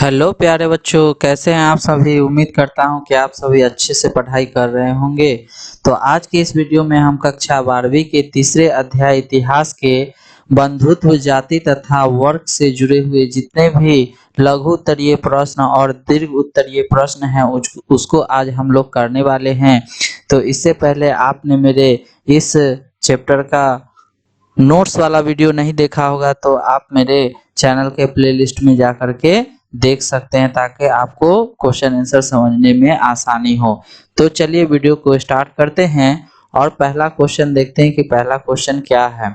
Hello प्यारे बच्चों, कैसे हैं आप सभी। उम्मीद करता हूं कि आप सभी अच्छे से पढ़ाई कर रहे होंगे। तो आज की इस वीडियो में हम कक्षा 12वीं के तीसरे अध्याय इतिहास के बंधुत्व, जाति तथा वर्ग से जुड़े हुए जितने भी लघु उत्तरीय प्रश्न और दीर्घ उत्तरीय प्रश्न हैं उसको आज हम लोग करने वाले हैं। तो इससे पहले आपने मेरे इस चैप्टर का नोट्स वाला वीडियो नहीं देखा होगा तो आप मेरे चैनल के प्लेलिस्ट में जा करके देख सकते हैं, ताकि आपको क्वेश्चन आंसर समझने में आसानी हो। तो चलिए वीडियो को स्टार्ट करते हैं और पहला क्वेश्चन देखते हैं कि पहला क्वेश्चन क्या है।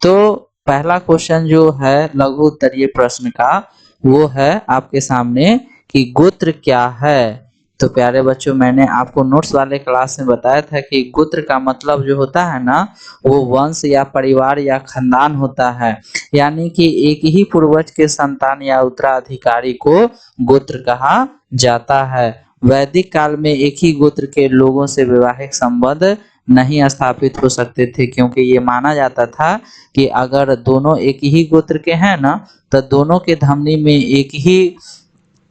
तो पहला क्वेश्चन जो है लघु उत्तरीय प्रश्न का, वो है आपके सामने कि गोत्र क्या है। तो प्यारे बच्चों, मैंने आपको नोट्स वाले क्लास में बताया था कि गोत्र का मतलब जो होता है ना, वो वंश या परिवार या खानदान होता है। यानी कि एक ही पूर्वज के संतान या उत्तराधिकारी को गोत्र कहा जाता है। वैदिक काल में एक ही गोत्र के लोगों से वैवाहिक संबंध नहीं स्थापित हो सकते थे, क्योंकि ये माना जाता था कि अगर दोनों एक ही गोत्र के हैं ना, तो दोनों के धमनी में एक ही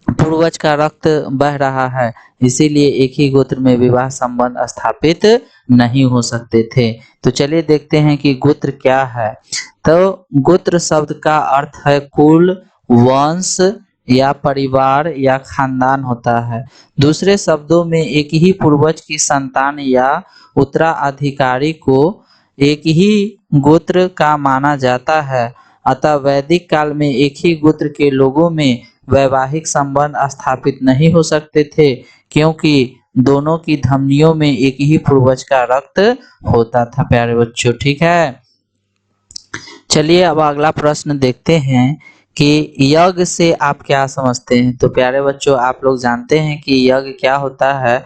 पूर्वज का रक्त बह रहा है, इसीलिए एक ही गोत्र में विवाह संबंध स्थापित नहीं हो सकते थे। तो चलिए देखते हैं कि गोत्र क्या है। तो गोत्र शब्द का अर्थ है कुल, वंश या परिवार या खानदान होता है। दूसरे शब्दों में एक ही पूर्वज की संतान या उत्तराधिकारी को एक ही गोत्र का माना जाता है। अतः वैदिक काल में एक ही गोत्र के लोगों में वैवाहिक संबंध स्थापित नहीं हो सकते थे, क्योंकि दोनों की धमनियों में एक ही पूर्वज का रक्त होता था। प्यारे बच्चों, ठीक है। चलिए अब अगला प्रश्न देखते हैं कि यज्ञ से आप क्या समझते हैं। तो प्यारे बच्चों, आप लोग जानते हैं कि यज्ञ क्या होता है।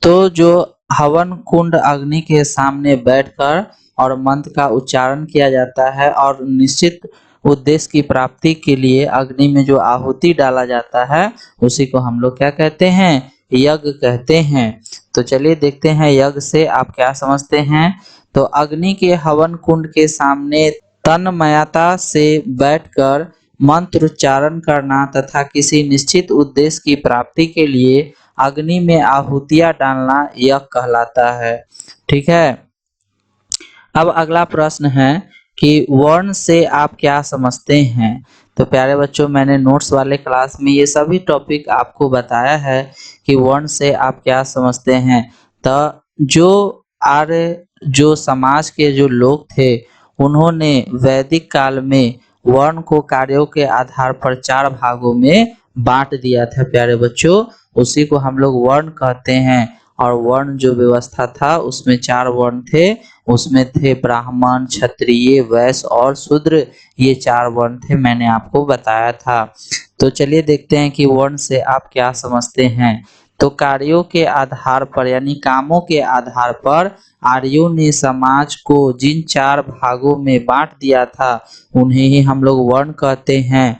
तो जो हवन कुंड अग्नि के सामने बैठकर और मंत्र का उच्चारण किया जाता है और निश्चित उद्देश्य की प्राप्ति के लिए अग्नि में जो आहुति डाला जाता है, उसी को हम लोग क्या कहते हैं, यज्ञ कहते हैं। तो चलिए देखते हैं यज्ञ से आप क्या समझते हैं। तो अग्नि के हवन कुंड के सामने तन्मयता से बैठकर मंत्र उच्चारण करना तथा किसी निश्चित उद्देश्य की प्राप्ति के लिए अग्नि में आहुतियां डालना यज्ञ कहलाता है। ठीक है। अब अगला प्रश्न है कि वर्ण से आप क्या समझते हैं। तो प्यारे बच्चों, मैंने नोट्स वाले क्लास में ये सभी टॉपिक आपको बताया है कि वर्ण से आप क्या समझते हैं। तो जो आर्य जो समाज के जो लोग थे, उन्होंने वैदिक काल में वर्ण को कार्यों के आधार पर 4 भागों में बांट दिया था। प्यारे बच्चों, उसी को हम लोग वर्ण कहते हैं। और वर्ण जो व्यवस्था था उसमें 4 वर्ण थे। उसमें थे ब्राह्मण, क्षत्रिय, वैश्य और शूद्र। ये 4 वर्ण थे, मैंने आपको बताया था। तो चलिए देखते हैं कि वर्ण से आप क्या समझते हैं। तो कार्यों के आधार पर यानी कामों के आधार पर आर्यों ने समाज को जिन 4 भागों में बांट दिया था, उन्हें ही हम लोग वर्ण कहते हैं।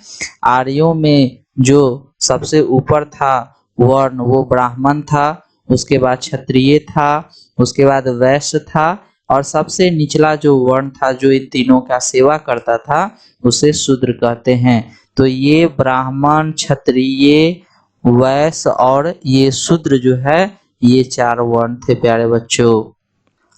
आर्यों में जो सबसे ऊपर था वर्ण, वो ब्राह्मण था। उसके बाद क्षत्रिय था, उसके बाद वैश्य था, और सबसे निचला जो वर्ण था जो इन तीनों का सेवा करता था, उसे शूद्र कहते हैं। तो ये ब्राह्मण, क्षत्रिय, वैश्य और ये शूद्र जो है, ये 4 वर्ण थे प्यारे बच्चों।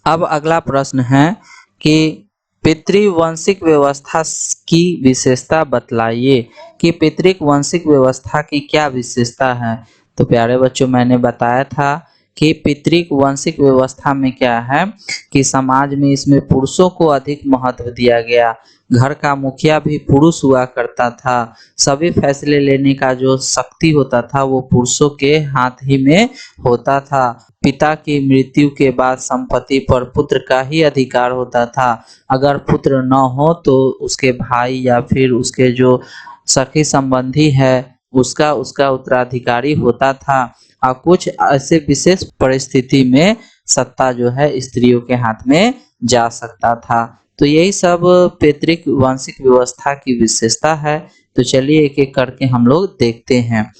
अब अगला प्रश्न है कि पितृवंशिक व्यवस्था की विशेषता बतलाइए कि पितृक वंशिक व्यवस्था की क्या विशेषता है। तो प्यारे बच्चों, मैंने बताया था कि पितृक वंशिक व्यवस्था में क्या है कि समाज में इसमें पुरुषों को अधिक महत्व दिया गया। घर का मुखिया भी पुरुष हुआ करता था। सभी फैसले लेने का जो शक्ति होता था वो पुरुषों के हाथ ही में होता था। पिता की मृत्यु के बाद संपत्ति पर पुत्र का ही अधिकार होता था। अगर पुत्र न हो तो उसके भाई या फिर उसके जो सखी संबंधी है, उसका उसका उत्तराधिकारी होता था। और कुछ ऐसे विशेष परिस्थिति में सत्ता जो है स्त्रियों के हाथ में जा सकता था। तो यही सब पैतृक वंशिक व्यवस्था की विशेषता है। तो चलिए एक एक करके हम लोग देखते हैं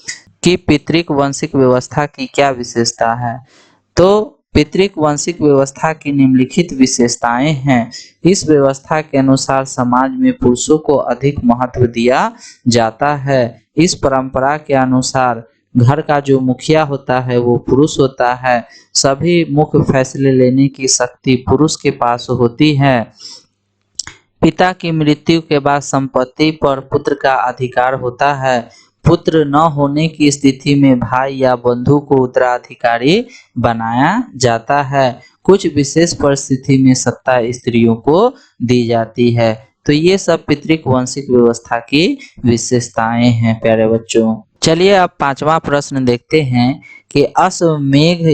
कि पितृक वंशिक व्यवस्था की क्या विशेषता है। तो पितृक वंशिक व्यवस्था की निम्नलिखित विशेषताएं हैं। इस व्यवस्था के अनुसार समाज में पुरुषों को अधिक महत्व दिया जाता है। इस परंपरा के अनुसार घर का जो मुखिया होता है वो पुरुष होता है। सभी मुख्य फैसले लेने की शक्ति पुरुष के पास होती है। पिता की मृत्यु के बाद संपत्ति पर पुत्र का अधिकार होता है। पुत्र न होने की स्थिति में भाई या बंधु को उत्तराधिकारी बनाया जाता है। कुछ विशेष परिस्थिति में सत्ता स्त्रियों को दी जाती है। तो ये सब पितृक वंशिक व्यवस्था की विशेषताएं हैं प्यारे बच्चों। चलिए अब पांचवा प्रश्न देखते हैं कि अश्वमेध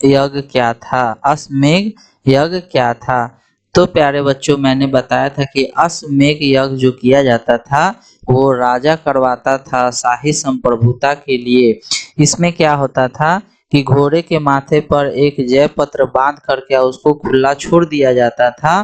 यज्ञ क्या था। अश्वमेध यज्ञ क्या था? तो प्यारे बच्चों मैंने बताया था कि अश्वमेध यज्ञ जो किया जाता था वो राजा करवाता था शाही संप्रभुता के लिए। इसमें क्या होता था कि घोड़े के माथे पर एक जय पत्र बांध करके उसको खुला छोड़ दिया जाता था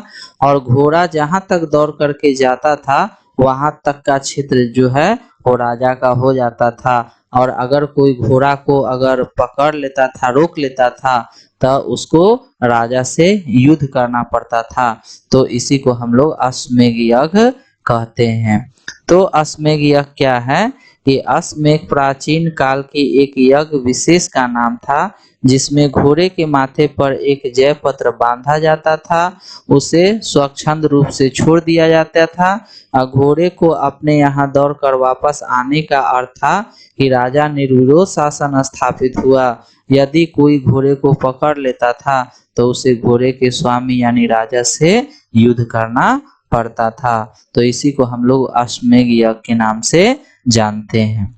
और घोड़ा जहां तक दौड़ करके जाता था वहां तक का क्षेत्र जो है वो राजा का हो जाता था। और अगर कोई घोड़ा को अगर पकड़ लेता था, रोक लेता था, तो उसको राजा से युद्ध करना पड़ता था। तो इसी को हम लोग अश्वमेध यज्ञ कहते हैं। तो अश्वमेध यज्ञ क्या है कि अश्वमेध प्राचीन काल की एक यज्ञ विशेष का नाम था जिसमें घोड़े के माथे पर एक जय पत्र बांधा जाता था, उसे स्वच्छंद रूप से छोड़ दिया जाता था और घोड़े को अपने यहाँ दौड़कर वापस आने का अर्थ था कि राजा निर्विरोध शासन स्थापित हुआ। यदि कोई घोड़े को पकड़ लेता था तो उसे घोड़े के स्वामी यानी राजा से युद्ध करना पड़ता था। तो इसी को हम लोग अश्वमेध यज्ञ के नाम से जानते हैं।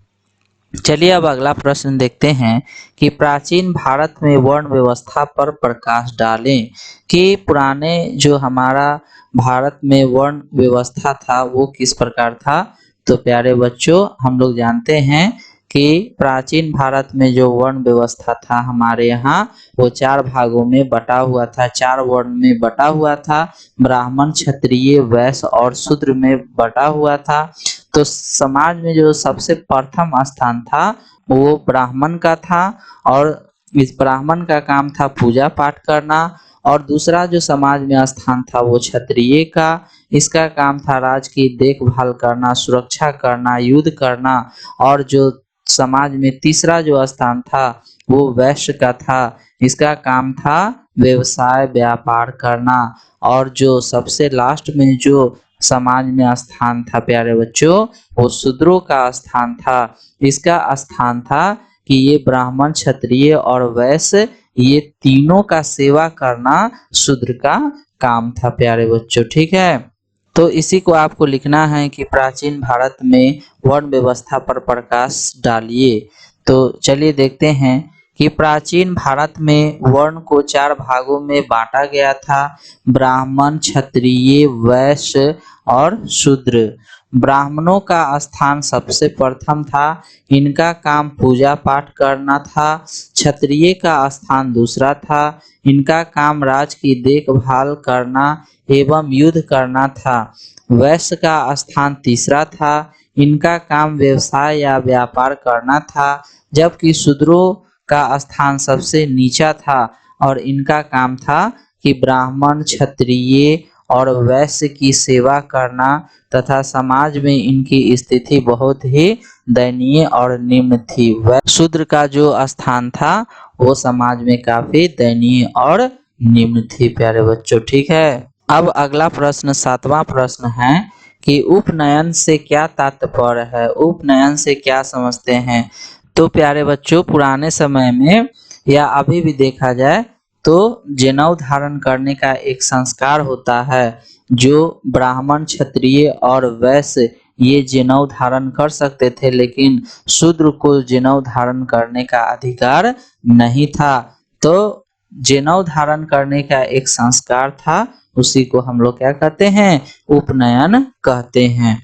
चलिए अब अगला प्रश्न देखते हैं कि प्राचीन भारत में वर्ण व्यवस्था पर प्रकाश डालें। कि पुराने जो हमारा भारत में वर्ण व्यवस्था था वो किस प्रकार था। तो प्यारे बच्चों हम लोग जानते हैं कि प्राचीन भारत में जो वर्ण व्यवस्था था हमारे यहाँ वो 4 भागों में बटा हुआ था, 4 वर्ण में बटा हुआ था। ब्राह्मण, क्षत्रिय, वैश्य और शूद्र में बटा हुआ था। तो समाज में जो सबसे प्रथम स्थान था वो ब्राह्मण का था और इस ब्राह्मण का काम था पूजा पाठ करना। और दूसरा जो समाज में स्थान था वो क्षत्रिय का, इसका काम था राज की देखभाल करना, सुरक्षा करना, युद्ध करना। और जो समाज में तीसरा जो स्थान था वो वैश्य का था, इसका काम था व्यवसाय व्यापार करना। और जो सबसे लास्ट में जो समाज में स्थान था प्यारे बच्चों वो शूद्रों का स्थान था। इसका स्थान था कि ये ब्राह्मण, क्षत्रिय और वैश्य ये तीनों का सेवा करना शूद्र का काम था प्यारे बच्चों। ठीक है, तो इसी को आपको लिखना है कि प्राचीन भारत में वर्ण व्यवस्था पर प्रकाश डालिए। तो चलिए देखते हैं कि प्राचीन भारत में वर्ण को 4 भागों में बांटा गया था, ब्राह्मण, क्षत्रिय, वैश्य और शूद्र। ब्राह्मणों का स्थान सबसे प्रथम था, इनका काम पूजा पाठ करना था। क्षत्रिय का स्थान दूसरा था, इनका काम राज की देखभाल करना एवं युद्ध करना था। वैश्य का स्थान तीसरा था, इनका काम व्यवसाय या व्यापार करना था। जबकि शूद्रों का स्थान सबसे नीचा था और इनका काम था कि ब्राह्मण, क्षत्रिय और वैश्य की सेवा करना तथा समाज में इनकी स्थिति बहुत ही दयनीय और निम्न थी। शूद्र का जो स्थान था वो समाज में काफी दयनीय और निम्न थी प्यारे बच्चों। ठीक है, अब अगला प्रश्न 7वां प्रश्न है कि उपनयन से क्या तात्पर्य है। उपनयन से क्या समझते हैं। तो प्यारे बच्चों पुराने समय में या अभी भी देखा जाए तो जनेऊ धारण करने का एक संस्कार होता है। जो ब्राह्मण, क्षत्रिय और वैश्य ये जनेऊ धारण कर सकते थे लेकिन शूद्र को जनेऊ धारण करने का अधिकार नहीं था। तो जनेऊ धारण करने का एक संस्कार था, उसी को हम लोग क्या कहते हैं, उपनयन कहते हैं।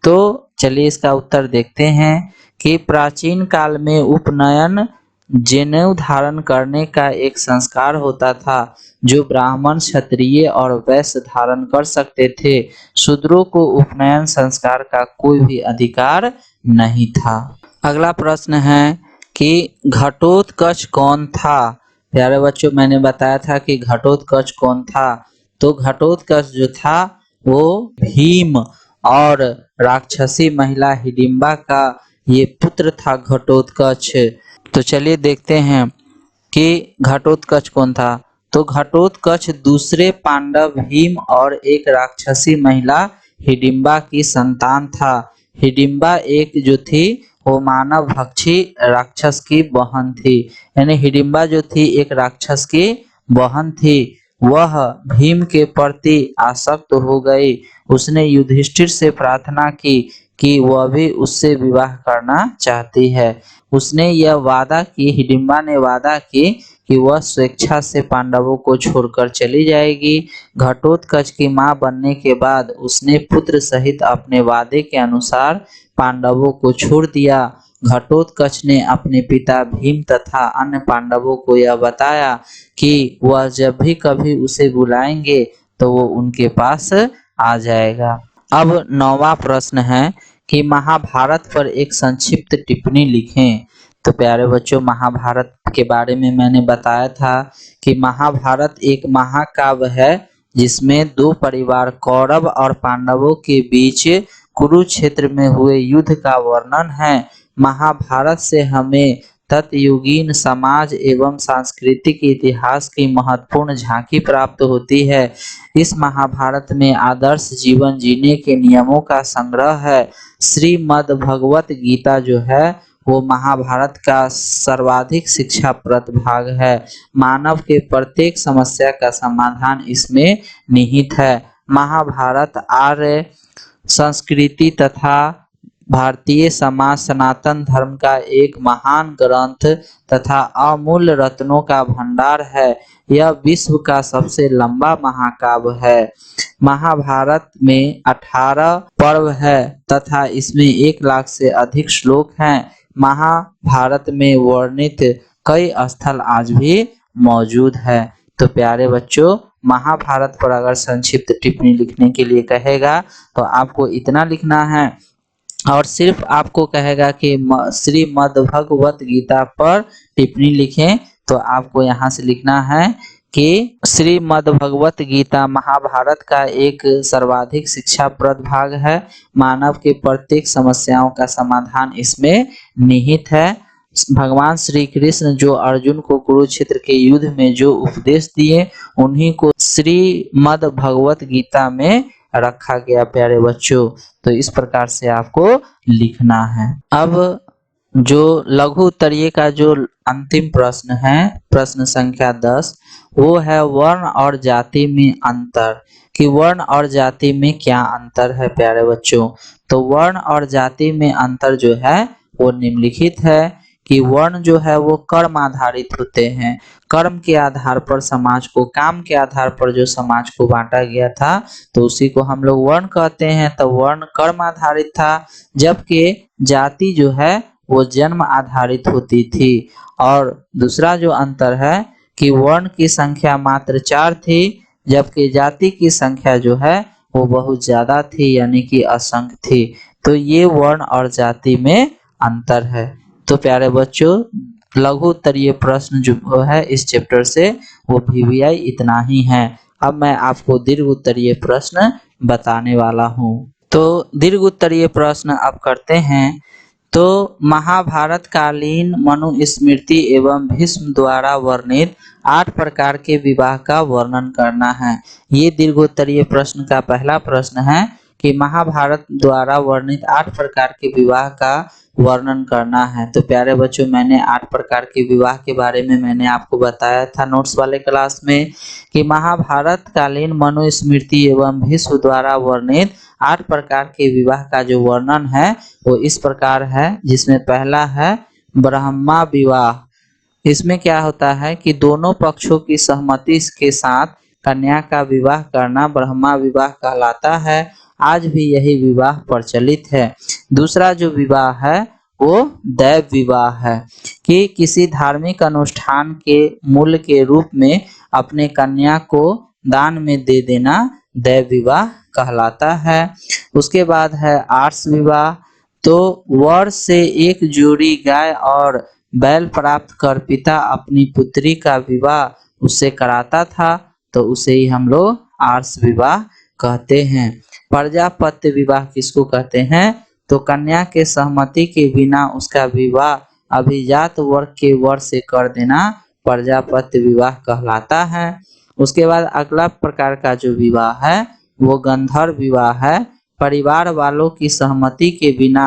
तो चलिए इसका उत्तर देखते हैं कि प्राचीन काल में उपनयन जनेऊ धारण करने का एक संस्कार होता था जो ब्राह्मण, क्षत्रिय और वैश्य धारण कर सकते थे। शूद्रों को उपनयन संस्कार का कोई भी अधिकार नहीं था। अगला प्रश्न है कि घटोत्कच कौन था। प्यारे बच्चों, मैंने बताया था कि घटोत्कच कौन था। तो घटोत्कच जो था वो भीम और राक्षसी महिला हिडिंबा का ये पुत्र था घटोत्कच। तो चलिए देखते हैं कि घटोत्कच कौन था। तो घटोत्कच दूसरे पांडव भीम और एक राक्षसी महिला हिडिंबा की संतान था। हिडिंबा एक जो थी वो मानव भक्षी राक्षस की बहन थी। यानी हिडिंबा जो थी एक राक्षस की बहन थी। वह भीम के प्रति आसक्त हो गई। उसने युधिष्ठिर से प्रार्थना की कि वह भी उससे विवाह करना चाहती है। उसने यह वादा की, हिडिंबा ने वादा की कि वह स्वेच्छा से पांडवों को छोड़कर चली जाएगी। घटोत्कच की मां बनने के बाद उसने पुत्र सहित अपने वादे के अनुसार पांडवों को छोड़ दिया। घटोत्कच ने अपने पिता भीम तथा अन्य पांडवों को यह बताया कि वह जब भी कभी उसे बुलाएंगे तो वो उनके पास आ जाएगा। अब 9वां प्रश्न है कि महाभारत पर एक संक्षिप्त टिप्पणी लिखें। तो प्यारे बच्चों, महाभारत के बारे में मैंने बताया था कि महाभारत एक महाकाव्य है जिसमें दो परिवार कौरव और पांडवों के बीच कुरुक्षेत्र में हुए युद्ध का वर्णन है। महाभारत से हमें तत्युगीन समाज एवं सांस्कृतिक इतिहास की महत्वपूर्ण झांकी प्राप्त होती है। इस महाभारत में आदर्श जीवन जीने के नियमों का संग्रह है। श्रीमद् भगवत गीता जो है वो महाभारत का सर्वाधिक शिक्षाप्रद भाग है। मानव के प्रत्येक समस्या का समाधान इसमें निहित है। महाभारत आर्य संस्कृति तथा भारतीय समाज सनातन धर्म का एक महान ग्रंथ तथा अमूल्य रत्नों का भंडार है। यह विश्व का सबसे लंबा महाकाव्य है। महाभारत में 18 पर्व है तथा इसमें 1 लाख से अधिक श्लोक हैं। महाभारत में वर्णित कई स्थल आज भी मौजूद है। तो प्यारे बच्चों, महाभारत पर अगर संक्षिप्त टिप्पणी लिखने के लिए कहेगा तो आपको इतना लिखना है, और सिर्फ आपको कहेगा कि श्रीमद् भगवत गीता पर टिप्पणी लिखें तो आपको यहाँ से लिखना है कि श्रीमद् भगवत गीता महाभारत का एक सर्वाधिक शिक्षाप्रद भाग है। मानव के प्रत्येक समस्याओं का समाधान इसमें निहित है। भगवान श्री कृष्ण जो अर्जुन को कुरुक्षेत्र के युद्ध में जो उपदेश दिए उन्हीं को श्रीमद् भगवत गीता में रखा गया। प्यारे बच्चों, तो इस प्रकार से आपको लिखना है। अब जो लघु उत्तरीय का जो अंतिम प्रश्न है, प्रश्न संख्या 10, वो है वर्ण और जाति में अंतर। कि वर्ण और जाति में क्या अंतर है प्यारे बच्चों। तो वर्ण और जाति में अंतर जो है वो निम्नलिखित है कि वर्ण जो है वो कर्म आधारित होते हैं। कर्म के आधार पर समाज को, काम के आधार पर जो समाज को बांटा गया था तो उसी को हम लोग वर्ण कहते हैं। तो वर्ण कर्म आधारित था, जबकि जाति जो है वो जन्म आधारित होती थी। और दूसरा जो अंतर है कि वर्ण की संख्या मात्र 4 थी, जबकि जाति की संख्या जो है वो बहुत ज्यादा थी, यानी कि असंख्य थी। तो ये वर्ण और जाति में अंतर है। तो प्यारे बच्चों, लघु उत्तरीय प्रश्न जो है इस चैप्टर से वो VVI इतना ही है। अब मैं आपको दीर्घ उत्तरीय प्रश्न बताने वाला हूँ। तो दीर्घ उत्तरीय प्रश्न अब करते हैं। तो महाभारत कालीन मनुस्मृति एवं भीष्म द्वारा वर्णित 8 प्रकार के विवाह का वर्णन करना है। ये दीर्घोत्तरीय प्रश्न का पहला प्रश्न है कि महाभारत द्वारा वर्णित 8 प्रकार के विवाह का वर्णन करना है। तो प्यारे बच्चों, मैंने 8 प्रकार के विवाह के बारे में मैंने आपको बताया था नोट्स वाले क्लास में कि महाभारत कालीन मनुस्मृति एवं भीष्म द्वारा वर्णित 8 प्रकार के विवाह का जो वर्णन है वो इस प्रकार है, जिसमें पहला है ब्रह्मा विवाह। इसमें क्या होता है कि दोनों पक्षों की सहमति के साथ कन्या का विवाह करना ब्रह्मा विवाह कहलाता है। आज भी यही विवाह प्रचलित है। दूसरा जो विवाह है वो दैव विवाह है कि किसी धार्मिक अनुष्ठान के मूल्य के रूप में अपने कन्या को दान में दे देना दैव विवाह कहलाता है। उसके बाद है आर्ष विवाह। तो वर से एक जोड़ी गाय और बैल प्राप्त कर पिता अपनी पुत्री का विवाह उससे कराता था, तो उसे ही हम लोग आर्ष विवाह कहते हैं। प्रजापत्य विवाह किसको कहते हैं? तो कन्या के सहमति के बिना उसका विवाह अभिजात वर्ग के वर से कर देना प्रजापत्य विवाह कहलाता है। उसके बाद अगला प्रकार का जो विवाह है वो गंधर्व विवाह है। परिवार वालों की सहमति के बिना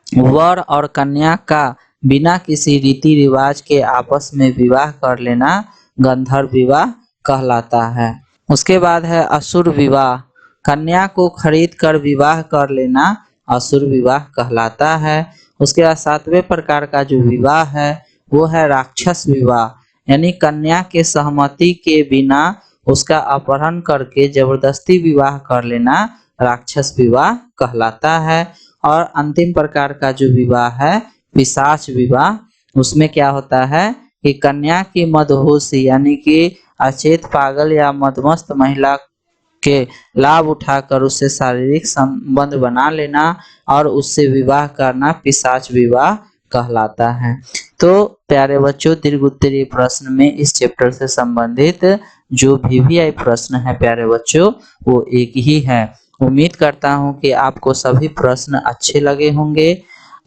वर और कन्या का बिना किसी रीति रिवाज के आपस में विवाह कर लेना गंधर्व विवाह कहलाता है। उसके बाद है असुर विवाह। कन्या को खरीद कर विवाह कर लेना असुर विवाह कहलाता है। उसके बाद 7वें प्रकार का जो विवाह है वो है राक्षस विवाह, यानी कन्या के सहमति के बिना उसका अपहरण करके जबरदस्ती विवाह कर लेना राक्षस विवाह कहलाता है। और अंतिम प्रकार का जो विवाह है पिशाच विवाह, उसमें क्या होता है कि कन्या की मदहोशी यानी कि अचेत पागल या मदमस्त महिला के लाभ उठाकर उससे शारीरिक संबंध बना लेना और उससे विवाह करना पिशाच विवाह कहलाता है। तो प्यारे बच्चों, दीर्घ उत्तरीय प्रश्न में इस चैप्टर से संबंधित जो भी आई प्रश्न है प्यारे बच्चों वो एक ही है। उम्मीद करता हूं कि आपको सभी प्रश्न अच्छे लगे होंगे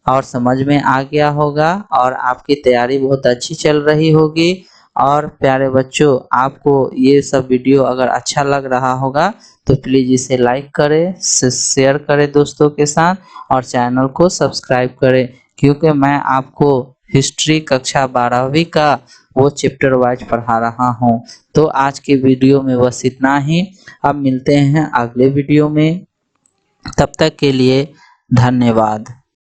और समझ में आ गया होगा और आपकी तैयारी बहुत अच्छी चल रही होगी। और प्यारे बच्चों, आपको ये सब वीडियो अगर अच्छा लग रहा होगा तो प्लीज़ इसे लाइक करें, शेयर करें दोस्तों के साथ और चैनल को सब्सक्राइब करें, क्योंकि मैं आपको हिस्ट्री कक्षा 12वीं का वो चैप्टर वाइज पढ़ा रहा हूँ। तो आज के वीडियो में बस इतना ही। अब मिलते हैं अगले वीडियो में, तब तक के लिए धन्यवाद।